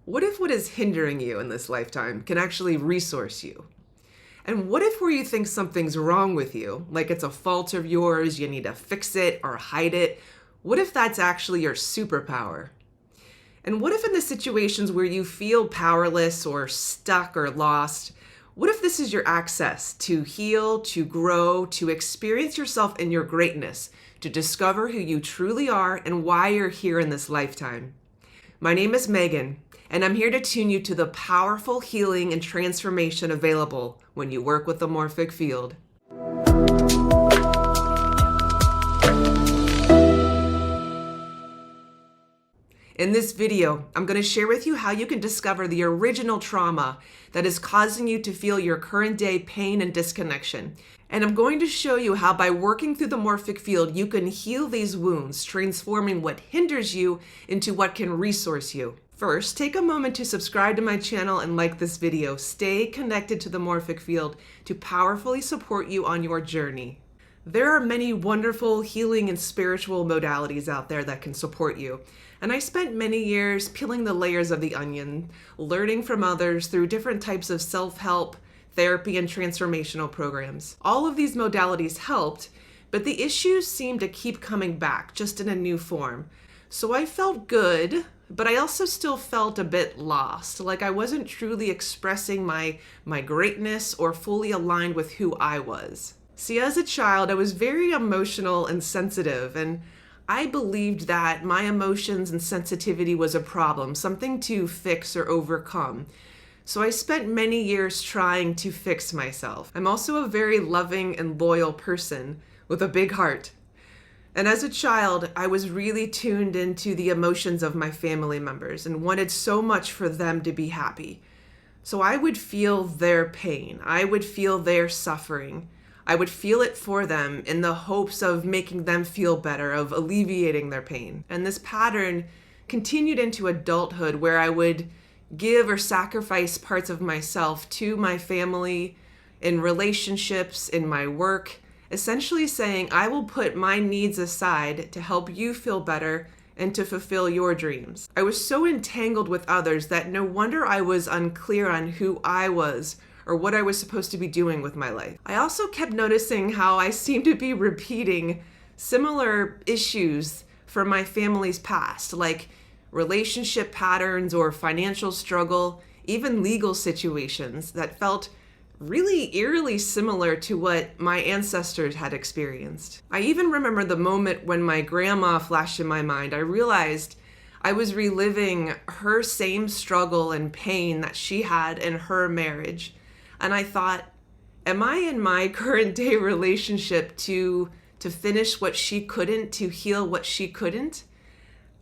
What if what is hindering you in this lifetime can actually resource you? And what if where you think something's wrong with you, like it's a fault of yours, you need to fix it or hide it, what if that's actually your superpower? And what if in the situations where you feel powerless or stuck or lost, what if this is your access to heal, to grow, to experience yourself in your greatness, to discover who you truly are and why you're here in this lifetime? My name is Megan, and I'm here to tune you to the powerful healing and transformation available when you work with the Morphic Field. In this video, I'm going to share with you how you can discover the original trauma that is causing you to feel your current day pain and disconnection. And I'm going to show you how by working through the Morphic Field, you can heal these wounds, transforming what hinders you into what can resource you. First, take a moment to subscribe to my channel and like this video. Stay connected to the Morphic Field to powerfully support you on your journey. There are many wonderful healing and spiritual modalities out there that can support you. And I spent many years peeling the layers of the onion, learning from others through different types of self-help, therapy, and transformational programs. All of these modalities helped, but the issues seemed to keep coming back, just in a new form. So I felt good, but I also still felt a bit lost, like I wasn't truly expressing my greatness or fully aligned with who I was. See, as a child, I was very emotional and sensitive, and I believed that my emotions and sensitivity was a problem, something to fix or overcome. So I spent many years trying to fix myself. I'm also a very loving and loyal person with a big heart. And as a child, I was really tuned into the emotions of my family members and wanted so much for them to be happy. So I would feel their pain. I would feel their suffering. I would feel it for them in the hopes of making them feel better, of alleviating their pain. And this pattern continued into adulthood, where I would give or sacrifice parts of myself to my family, in relationships, in my work, essentially saying, I will put my needs aside to help you feel better and to fulfill your dreams. I was so entangled with others that no wonder I was unclear on who I was or what I was supposed to be doing with my life. I also kept noticing how I seemed to be repeating similar issues from my family's past, like relationship patterns or financial struggle, even legal situations that felt really eerily similar to what my ancestors had experienced. I even remember the moment when my grandma flashed in my mind. I realized I was reliving her same struggle and pain that she had in her marriage. And I thought, am I in my current day relationship to finish what she couldn't, to heal what she couldn't?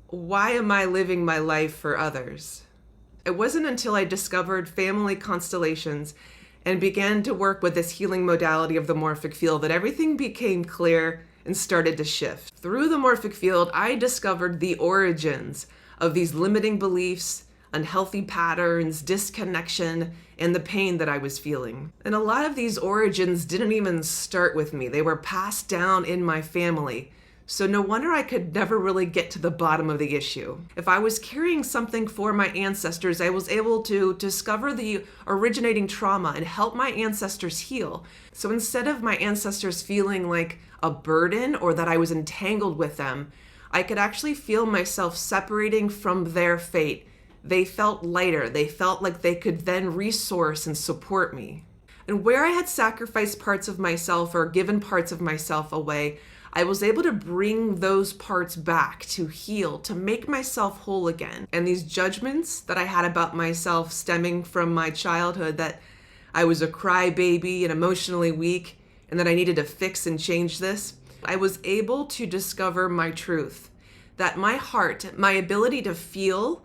Why am I living my life for others? It wasn't until I discovered family constellations and began to work with this healing modality of the Morphic Field that everything became clear and started to shift. Through the Morphic Field, I discovered the origins of these limiting beliefs, unhealthy patterns, disconnection, and the pain that I was feeling. And a lot of these origins didn't even start with me. They were passed down in my family. So no wonder I could never really get to the bottom of the issue. If I was carrying something for my ancestors, I was able to discover the originating trauma and help my ancestors heal. So instead of my ancestors feeling like a burden or that I was entangled with them, I could actually feel myself separating from their fate. They felt lighter. They felt like they could then resource and support me. And where I had sacrificed parts of myself or given parts of myself away, I was able to bring those parts back to heal, to make myself whole again. And these judgments that I had about myself stemming from my childhood, that I was a crybaby and emotionally weak, and that I needed to fix and change this, I was able to discover my truth, that my heart, my ability to feel,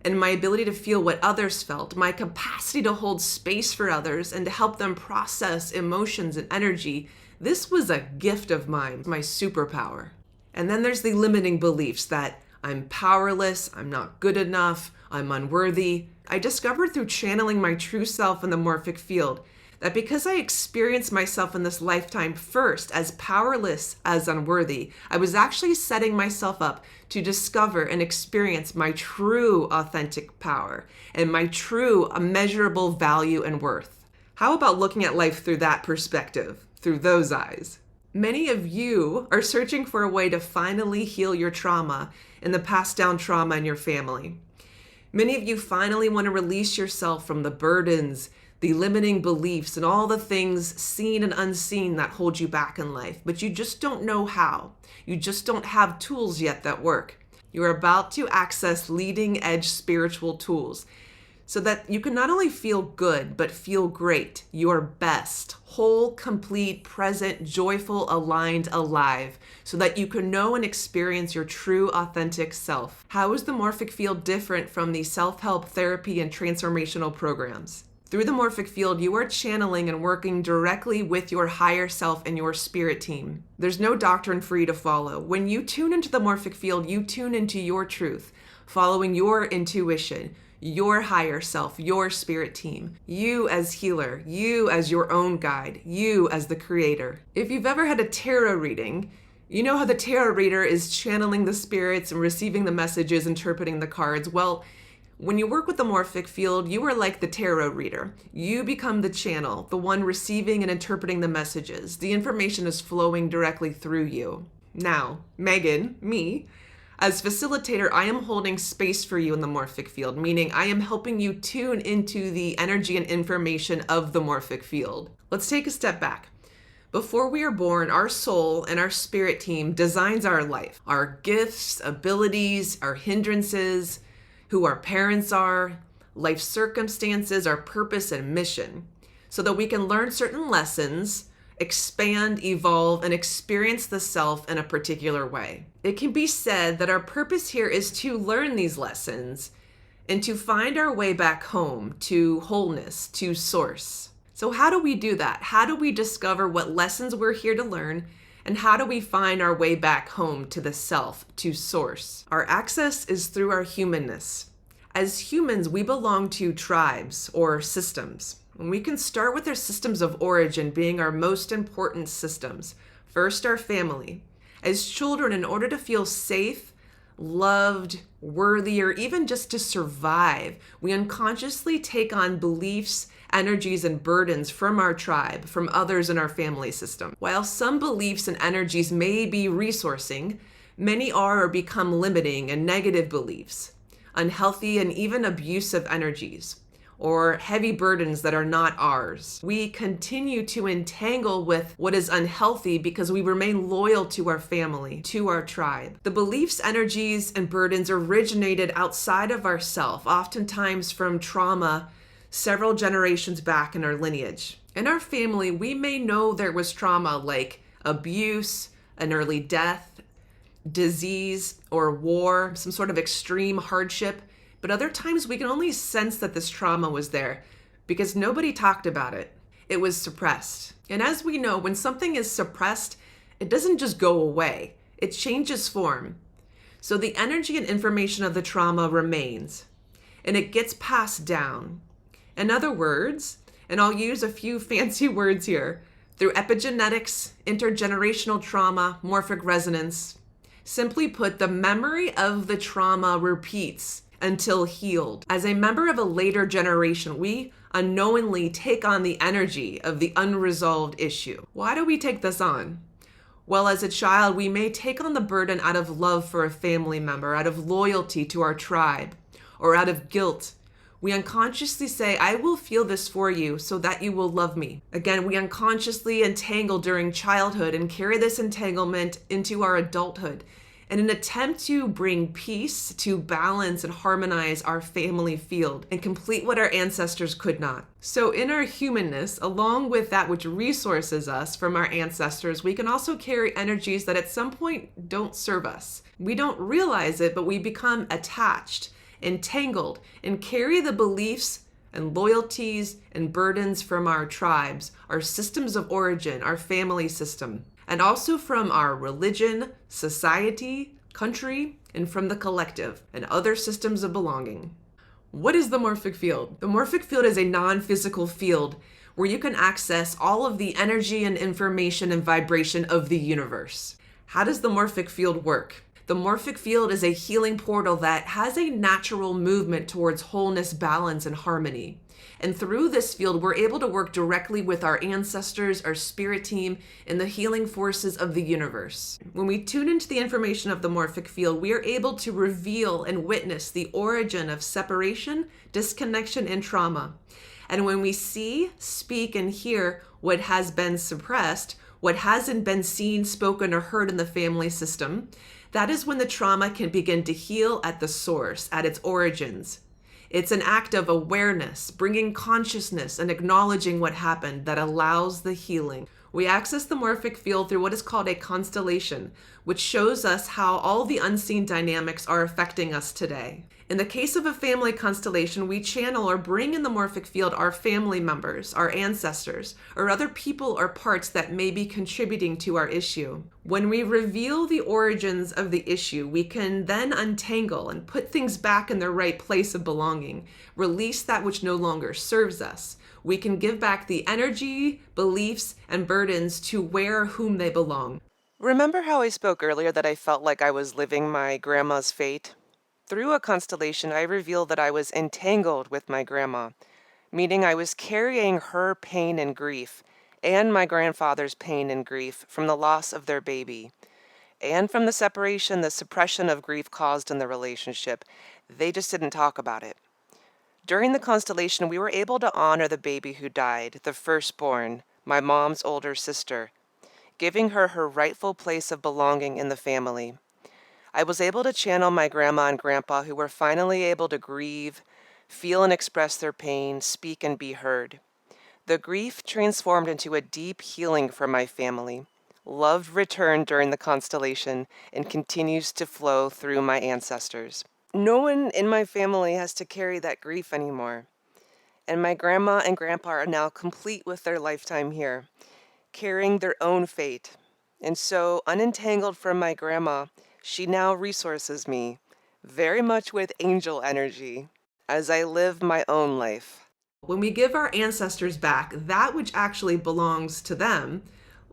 and my ability to feel what others felt, my capacity to hold space for others and to help them process emotions and energy, this was a gift of mine, my superpower. And then there's the limiting beliefs that I'm powerless, I'm not good enough, I'm unworthy. I discovered through channeling my true self in the Morphic Field that because I experienced myself in this lifetime first as powerless, as unworthy, I was actually setting myself up to discover and experience my true authentic power and my true immeasurable value and worth. How about looking at life through that perspective, through those eyes? Many of you are searching for a way to finally heal your trauma and the passed down trauma in your family. Many of you finally want to release yourself from the burdens, the limiting beliefs, and all the things seen and unseen that hold you back in life, but you just don't know how. You just don't have tools yet that work. You're about to access leading edge spiritual tools so that you can not only feel good, but feel great, your best, whole, complete, present, joyful, aligned, alive, so that you can know and experience your true, authentic self. How is the Morphic Field different from the self-help therapy and transformational programs? Through the Morphic Field, you are channeling and working directly with your higher self and your spirit team. There's no doctrine for you to follow. When you tune into the Morphic Field, you tune into your truth, following your intuition, your higher self, your spirit team, you as healer, you as your own guide, you as the creator. If you've ever had a tarot reading, you know how the tarot reader is channeling the spirits and receiving the messages, interpreting the cards. Well, when you work with the Morphic Field, you are like the tarot reader. You become the channel, the one receiving and interpreting the messages. The information is flowing directly through you. Now, Megan, me, as facilitator, I am holding space for you in the Morphic Field, meaning I am helping you tune into the energy and information of the Morphic Field. Let's take a step back. Before we are born, our soul and our spirit team designs our life, our gifts, abilities, our hindrances, who our parents are, life circumstances, our purpose and mission, so that we can learn certain lessons, expand, evolve, and experience the self in a particular way. It can be said that our purpose here is to learn these lessons and to find our way back home to wholeness, to source. So how do we do that? How do we discover what lessons we're here to learn? And how do we find our way back home to the self, to source? Our access is through our humanness. As humans, we belong to tribes or systems. And we can start with our systems of origin being our most important systems. First, our family. As children, in order to feel safe, loved, worthy, or even just to survive, we unconsciously take on beliefs, energies, and burdens from our tribe, from others in our family system. While some beliefs and energies may be resourcing, many are or become limiting and negative beliefs, unhealthy and even abusive energies, or heavy burdens that are not ours. We continue to entangle with what is unhealthy because we remain loyal to our family, to our tribe. The beliefs, energies, and burdens originated outside of ourself, oftentimes from trauma several generations back in our lineage. In our family, we may know there was trauma like abuse, an early death, disease, or war, some sort of extreme hardship. But other times we can only sense that this trauma was there because nobody talked about it. It was suppressed. And as we know, when something is suppressed, it doesn't just go away. It changes form. So the energy and information of the trauma remains, and it gets passed down. In other words, and I'll use a few fancy words here, through epigenetics, intergenerational trauma, morphic resonance. Simply put, the memory of the trauma repeats until healed. As a member of a later generation, we unknowingly take on the energy of the unresolved issue. Why do we take this on? Well, as a child, we may take on the burden out of love for a family member, out of loyalty to our tribe, or out of guilt. We unconsciously say, I will feel this for you so that you will love me. Again, we unconsciously entangle during childhood and carry this entanglement into our adulthood in an attempt to bring peace, to balance and harmonize our family field and complete what our ancestors could not. So in our humanness, along with that which resources us from our ancestors, we can also carry energies that at some point don't serve us. We don't realize it, but we become attached, entangled, and carry the beliefs and loyalties and burdens from our tribes, our systems of origin, our family system, and also from our religion, society, country, and from the collective and other systems of belonging. What is the morphic field? The morphic field is a non-physical field where you can access all of the energy and information and vibration of the universe. How does the morphic field work? The morphic field is a healing portal that has a natural movement towards wholeness, balance, and harmony. And through this field, we're able to work directly with our ancestors, our spirit team, and the healing forces of the universe. When we tune into the information of the morphic field, we are able to reveal and witness the origin of separation, disconnection, and trauma. And when we see, speak, and hear what has been suppressed, what hasn't been seen, spoken, or heard in the family system, that is when the trauma can begin to heal at the source, at its origins. It's an act of awareness, bringing consciousness and acknowledging what happened that allows the healing. We access the morphic field through what is called a constellation, which shows us how all the unseen dynamics are affecting us today. In the case of a family constellation, we channel or bring in the morphic field our family members, our ancestors, or other people or parts that may be contributing to our issue. When we reveal the origins of the issue, we can then untangle and put things back in their right place of belonging, release that which no longer serves us. We can give back the energy, beliefs, and burdens to where or whom they belong. Remember how I spoke earlier that I felt like I was living my grandma's fate? Through a constellation, I revealed that I was entangled with my grandma, meaning I was carrying her pain and grief, and my grandfather's pain and grief from the loss of their baby, and from the separation, the suppression of grief caused in the relationship. They just didn't talk about it. During the constellation, we were able to honor the baby who died, the firstborn, my mom's older sister, giving her her rightful place of belonging in the family. I was able to channel my grandma and grandpa who were finally able to grieve, feel and express their pain, speak and be heard. The grief transformed into a deep healing for my family. Love returned during the constellation and continues to flow through my ancestors. No one in my family has to carry that grief anymore. And my grandma and grandpa are now complete with their lifetime here, carrying their own fate. And so, unentangled from my grandma, she now resources me, very much with angel energy, as I live my own life. When we give our ancestors back that which actually belongs to them,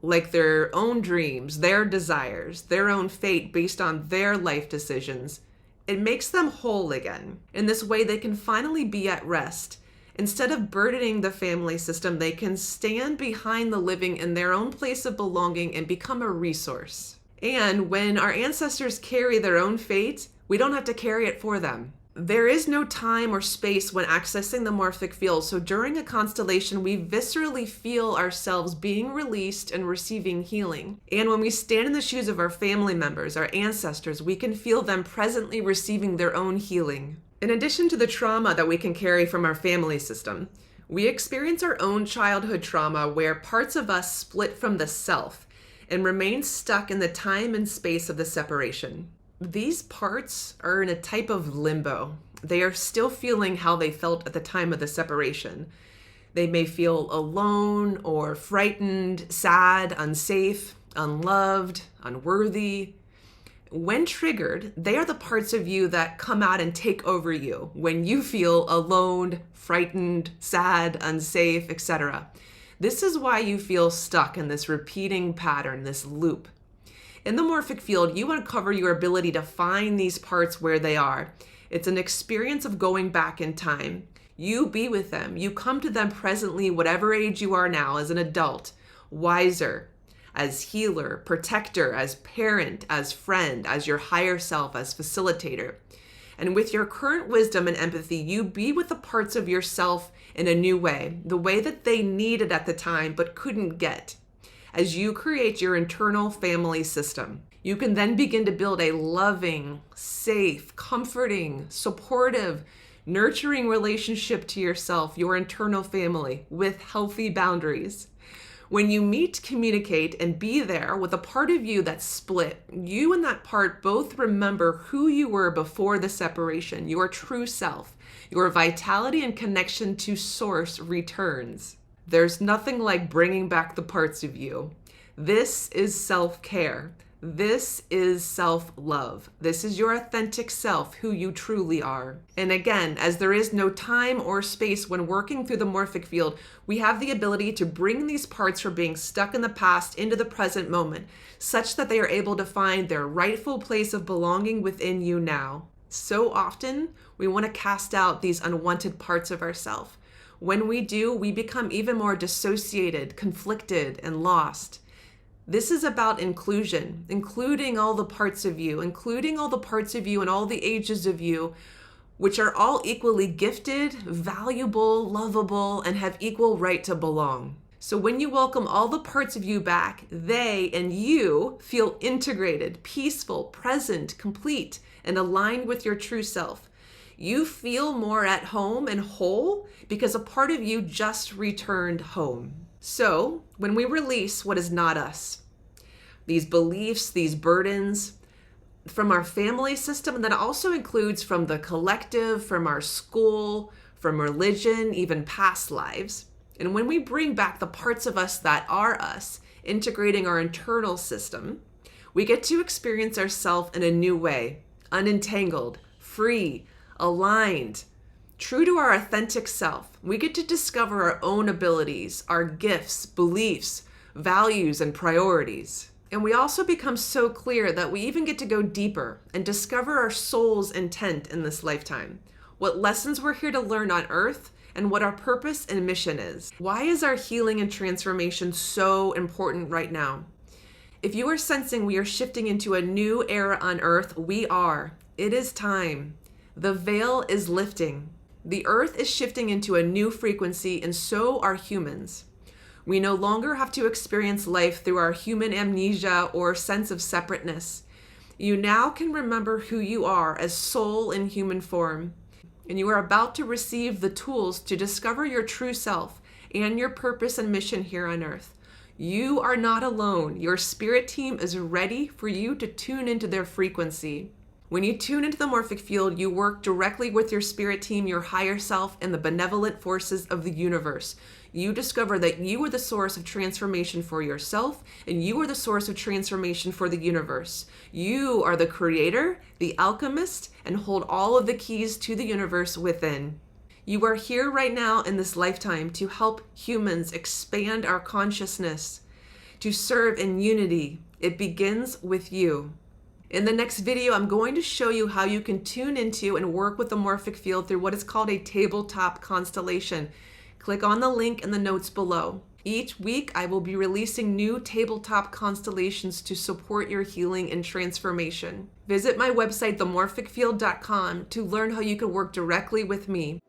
like their own dreams, their desires, their own fate based on their life decisions, it makes them whole again. In this way, they can finally be at rest. Instead of burdening the family system, they can stand behind the living in their own place of belonging and become a resource. And when our ancestors carry their own fate, we don't have to carry it for them. There is no time or space when accessing the morphic field, so during a constellation, we viscerally feel ourselves being released and receiving healing. And when we stand in the shoes of our family members, our ancestors, we can feel them presently receiving their own healing. In addition to the trauma that we can carry from our family system, we experience our own childhood trauma where parts of us split from the self and remain stuck in the time and space of the separation. These parts are in a type of limbo. They are still feeling how they felt at the time of the separation. They may feel alone or frightened, sad, unsafe, unloved, unworthy. When triggered, they are the parts of you that come out and take over you when you feel alone, frightened, sad, unsafe, etc. This is why you feel stuck in this repeating pattern, this loop. In the morphic field, you uncover your ability to find these parts where they are. It's an experience of going back in time. You be with them. You come to them presently, whatever age you are now, as an adult, wiser, as healer, protector, as parent, as friend, as your higher self, as facilitator. And with your current wisdom and empathy, you be with the parts of yourself in a new way, the way that they needed at the time but couldn't get. As you create your internal family system, you can then begin to build a loving, safe, comforting, supportive, nurturing relationship to yourself, your internal family, with healthy boundaries. When you meet, communicate, and be there with a part of you that's split, you and that part both remember who you were before the separation, your true self. Your vitality and connection to source returns. There's nothing like bringing back the parts of you. This is self-care. This is self-love. This is your authentic self, who you truly are. And again, as there is no time or space when working through the morphic field, we have the ability to bring these parts from being stuck in the past into the present moment, such that they are able to find their rightful place of belonging within you now. So often, we want to cast out these unwanted parts of ourselves. When we do, we become even more dissociated, conflicted, and lost. This is about inclusion, including all the parts of you, including all the parts of you and all the ages of you, which are all equally gifted, valuable, lovable, and have equal right to belong. So when you welcome all the parts of you back, they and you feel integrated, peaceful, present, complete, and aligned with your true self. You feel more at home and whole because a part of you just returned home. So when we release what is not us, these beliefs, these burdens from our family system, and that also includes from the collective, from our school, from religion, even past lives. And when we bring back the parts of us that are us, integrating our internal system, we get to experience ourselves in a new way, unentangled, free, aligned, true to our authentic self. We get to discover our own abilities, our gifts, beliefs, values, and priorities. And we also become so clear that we even get to go deeper and discover our soul's intent in this lifetime, what lessons we're here to learn on Earth, and what our purpose and mission is. Why is our healing and transformation so important right now? If you are sensing we are shifting into a new era on Earth, we are. It is time. The veil is lifting. The Earth is shifting into a new frequency, and so are humans. We no longer have to experience life through our human amnesia or sense of separateness. You now can remember who you are as soul in human form, and you are about to receive the tools to discover your true self and your purpose and mission here on Earth. You are not alone. Your spirit team is ready for you to tune into their frequency. When you tune into the morphic field, you work directly with your spirit team, your higher self, and the benevolent forces of the universe. You discover that you are the source of transformation for yourself, and you are the source of transformation for the universe. You are the creator, the alchemist, and hold all of the keys to the universe within. You are here right now in this lifetime to help humans expand our consciousness, to serve in unity. It begins with you. In the next video, I'm going to show you how you can tune into and work with the morphic field through what is called a tabletop constellation. Click on the link in the notes below. Each week, I will be releasing new tabletop constellations to support your healing and transformation. Visit my website, themorphicfield.com, to learn how you can work directly with me.